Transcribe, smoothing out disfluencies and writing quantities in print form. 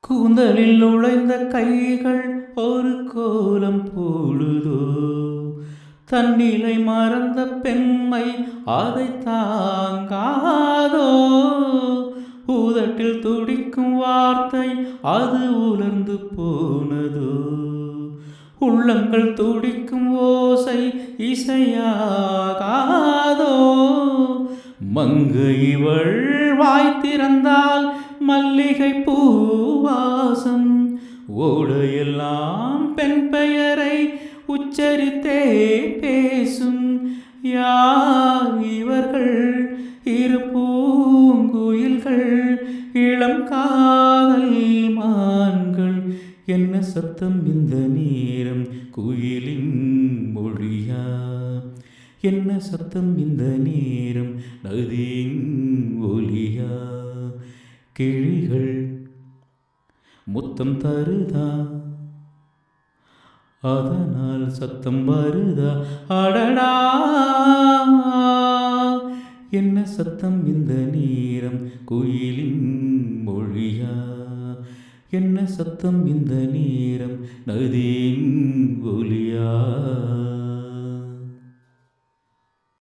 கூந்தலில் நுழைந்த கைகள் ஒரு கோலம் போடுதோ, தன்னிலை மறந்த பெண்மை அதை தாங்காதோ. உதட்டில் துடிக்கும் வார்த்தை அது உலர்ந்து போனதோ, உள்ளங்கள் துடிக்கும் ஓசை இசையாகாதோ. மங்கை இவள் வாய் திறந்தால் மல்லிகை பூவாசம், ஓடையெல்லாம் பெண் பெயரை உச்சரித்தே பேசும். யார் இவர்கள்? இரு பூங்குயில்கள், இளம் காதல் மான்கள். என்ன சத்தம் இந்த நேரம்? குயிலின் மொழியா? என்ன சத்தம் இந்த நேரம்? நதியின் ஒலியா? கிளிகள் முத்தம் தருதா, அதனால் சத்தம் வருதா? அடடா, என்ன சத்தம் இந்த நேரம்? குயிலின் மொழியா? என்ன சத்தம் இந்த நேரம்? நதியின் ஒலியா?